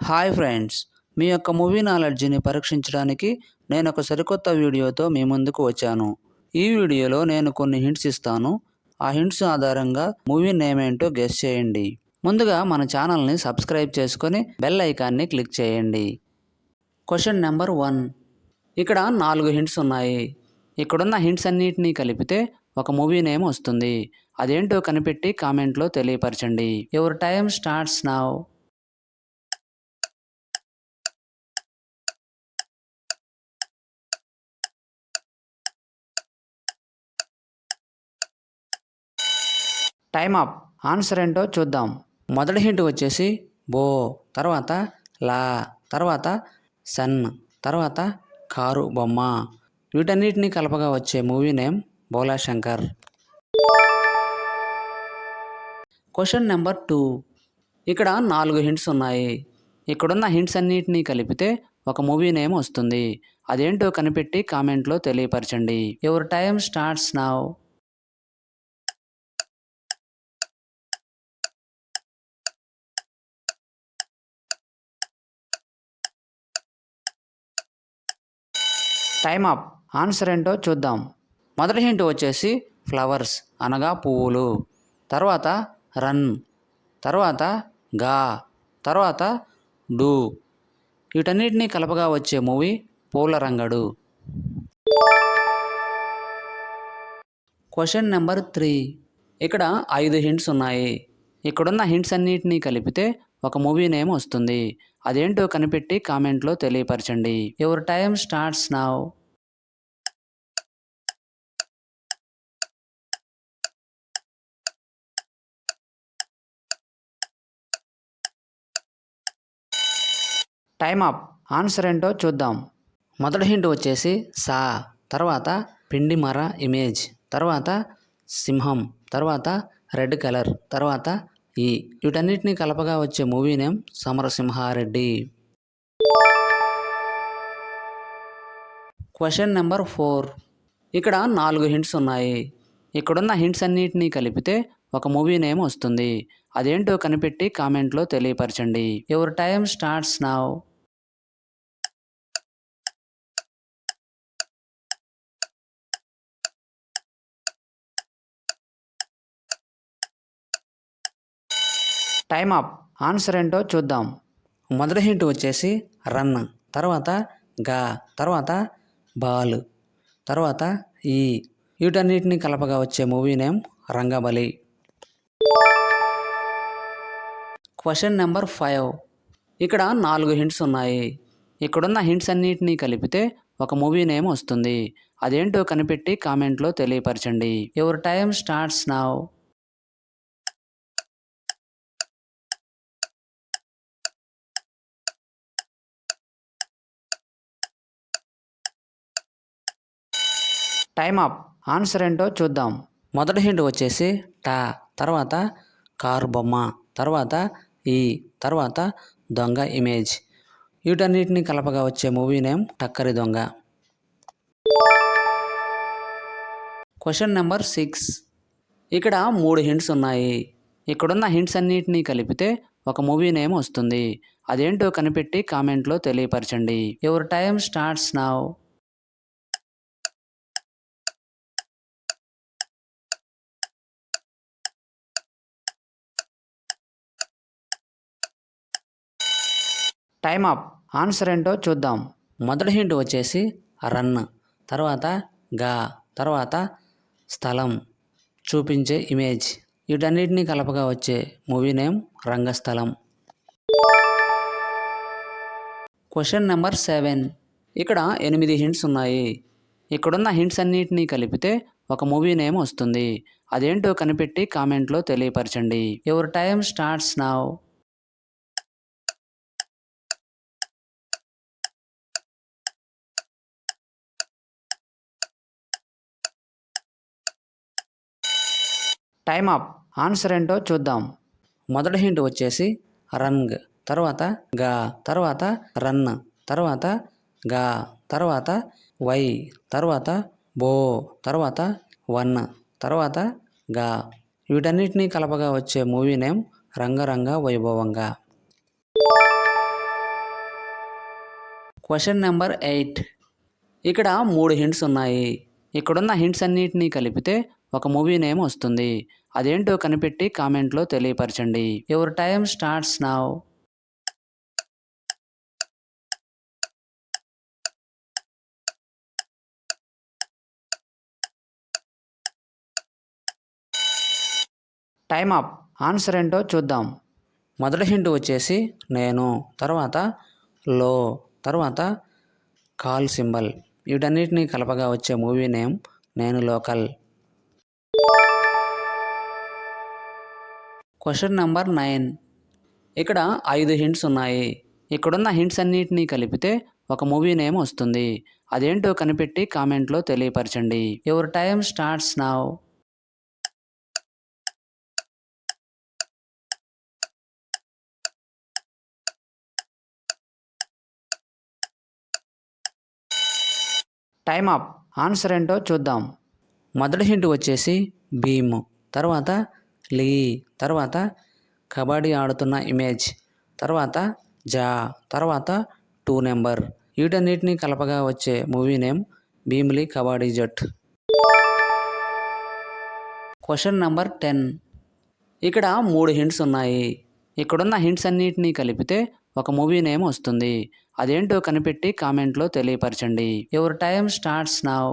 Hi friends, మీ యొక్క movie నాలెడ్జ్ని పరీక్షించడానికి నేను ఒక సరికొత్త వీడియోతో మీ ముందుకు వచ్చాను. ఈ వీడియోలో నేను కొన్ని హింట్స్ ఇస్తాను. ఆ హింట్స్ ఆధారంగా మూవీ నేమ్ ఏంటో గెస్ చేయండి. ముందుగా మన ఛానల్ని సబ్స్క్రైబ్ చేసుకొని బెల్ ఐకాన్ని క్లిక్ చేయండి. Question number 1. ఇక్కడ 4 హింట్స్ ఉన్నాయి. ఇక్కడున్న హింట్స్ అన్నిటినీ కలిపితే ఒక మూవీ నేమ్ వస్తుంది. అదేంటో కనిపెట్టి కామెంట్లో తెలియపరచండి. Your time starts now. Time up. Answer ఏంటో చూద్దాం. మొదటి హింట్ వచ్చేసి బో, తర్వాత లా, తర్వాత సన్, తర్వాత కారు బొమ్మ. వీటన్నిటిని కలపగా వచ్చే movie name Bhola Shankar. Question number 2. ఇక్కడ 4 హింట్స్ ఉన్నాయి. ఇక్కడున్న హింట్స్ అన్నిటినీ కలిపితే ఒక మూవీ నేమ్ వస్తుంది. అదేంటో కనిపెట్టి కామెంట్లో తెలియపరచండి. Your time starts now. Time up. Answer ఏంటో చూద్దాం. మొదటి హింట్ వచ్చేసి ఫ్లవర్స్ అనగా పువ్వులు, తర్వాత రన్, తర్వాత గా, తర్వాత డూ. వీటన్నిటినీ కలపగా వచ్చే మూవీ పూల రంగడు. Question number 3. ఇక్కడ 5 హింట్స్ ఉన్నాయి. ఇక్కడున్న హింట్స్ అన్నిటినీ కలిపితే ఒక మూవీ నేమ్ వస్తుంది. అదేంటో కనిపెట్టి కామెంట్లో తెలియపరచండి. Your time starts now. Time up. Answer ఏంటో చూద్దాం. మొదటి హింట్ వచ్చేసి సా, తర్వాత పిండి మర ఇమేజ్, తర్వాత సింహం, తర్వాత రెడ్ కలర్, తర్వాత ఈ. వీటన్నిటిని కలపగా వచ్చే movie name Samarasimha Reddy. Question number 4. ఇక్కడ 4 హింట్స్ ఉన్నాయి. ఇక్కడున్న హింట్స్ అన్నిటినీ కలిపితే ఒక మూవీ నేమ్ వస్తుంది. అదేంటో కనిపెట్టి కామెంట్లో తెలియపరచండి. Your time starts now. Time up. Answer ఏంటో చూద్దాం. మొదటి హింట్ వచ్చేసి రన్, తర్వాత గా, తర్వాత బాల్, తర్వాత ఈ. వీటన్నిటిని కలపగా వచ్చే movie name Rangabali. Question number 5. ఇక్కడ 4 హింట్స్ ఉన్నాయి. ఇక్కడున్న హింట్స్ అన్నిటినీ కలిపితే ఒక మూవీ నేమ్ వస్తుంది. అదేంటో కనిపెట్టి కామెంట్లో తెలియపరచండి. Your time starts now. Time up. Answer ఏంటో చూద్దాం. మొదటి హింట్ వచ్చేసి టా, తర్వాత కారు బొమ్మ, తర్వాత ఈ, తర్వాత దొంగ ఇమేజ్. వీటన్నిటిని కలపగా వచ్చే మూవీ నేమ్ టక్కరి దొంగ. Question number 6. ఇక్కడ 3 హింట్స్ ఉన్నాయి. ఇక్కడున్న హింట్స్ అన్నిటినీ కలిపితే ఒక మూవీ నేమ్ వస్తుంది. అదేంటో కనిపెట్టి కామెంట్లో తెలియపరచండి. Your time starts now. Time up. Answer ఏంటో చూద్దాం. మొదటి హింట్ వచ్చేసి రన్, తర్వాత గా, తర్వాత స్థలం, చూపించే ఇమేజ్. వీటన్నిటిని కలపగా వచ్చే movie name Rangasthalam. Question number 7. ఇక్కడ 8 హింట్స్ ఉన్నాయి. ఇక్కడున్న హింట్స్ అన్నిటినీ కలిపితే ఒక మూవీ నేమ్ వస్తుంది. అదేంటో కనిపెట్టి కామెంట్లో తెలియపరచండి. Your time starts now. Time up. Answer ఏంటో చూద్దాం. మొదటి హింట్ వచ్చేసి రంగ్, తర్వాత గా, తర్వాత రన్, తర్వాత గా, తర్వాత వై, తర్వాత బో, తర్వాత వన్, తర్వాత గా. వీటన్నిటినీ కలపగా వచ్చే మూవీ నేమ్ రంగరంగ వైభవంగా. Question number 8. ఇక్కడ 3 హింట్స్ ఉన్నాయి. ఇక్కడున్న హింట్స్ అన్నిటినీ కలిపితే ఒక మూవీ నేమ్ వస్తుంది. అదేంటో కనిపెట్టి కామెంట్లో తెలియపరచండి. Your time starts now. Time up. Answer ఏంటో చూద్దాం. మొదటి హింట్ వచ్చేసి నేను, తర్వాత లో, తర్వాత కాల్ సింబల్. వీటన్నిటినీ కలపగా వచ్చే మూవీ నేమ్ నేను లోకల్. Question number 9. ఇక్కడ 5 హింట్స్ ఉన్నాయి. ఇక్కడున్న హింట్స్ అన్నిటినీ కలిపితే ఒక మూవీ నేమ్ వస్తుంది. అదేంటో కనిపెట్టి కామెంట్లో తెలియపరచండి. Your time starts now. Time up. Answer ఏంటో చూద్దాం. మొదటి హింట్ వచ్చేసి భీమ్, తర్వాత లీ, తర్వాత కబడ్డీ ఆడుతున్న ఇమేజ్, తర్వాత జా, తర్వాత 2 నెంబర్. వీటన్నిటినీ కలపగా వచ్చే movie name Bhimili Kabaddi Jattu. Question number 10. ఇక్కడ 3 హింట్స్ ఉన్నాయి. ఇక్కడున్న హింట్స్ అన్నిటినీ కలిపితే ఒక మూవీ నేమ్ వస్తుంది. అదేంటో కనిపెట్టి కామెంట్లో తెలియపరచండి. Your time starts now.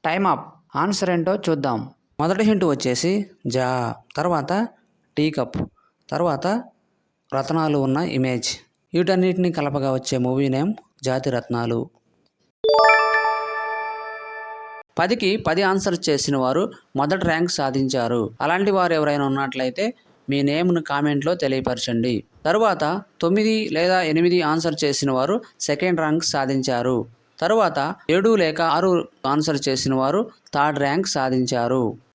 Time up. Answer ఏంటో చూద్దాం. మొదటి హింట్ వచ్చేసి జా, తర్వాత టీ కప్, తర్వాత రత్నాలు ఉన్న ఇమేజ్. వీటన్నిటిని కలపగా వచ్చే మూవీ నేమ్ జాతి రత్నాలు. 10కి 10 ఆన్సర్స్ చేసిన వారు మొదటి ర్యాంక్ సాధించారు. అలాంటి వారు ఎవరైనా ఉన్నట్లయితే మీ నేమ్ను కామెంట్లో తెలియపరచండి. తరువాత 9 లేదా 8 ఆన్సర్ చేసిన వారు సెకండ్ ర్యాంక్ సాధించారు. తరువాత 7 లేక 6 ఆన్సర్ చేసిన వారు థర్డ్ ర్యాంక్ సాధించారు.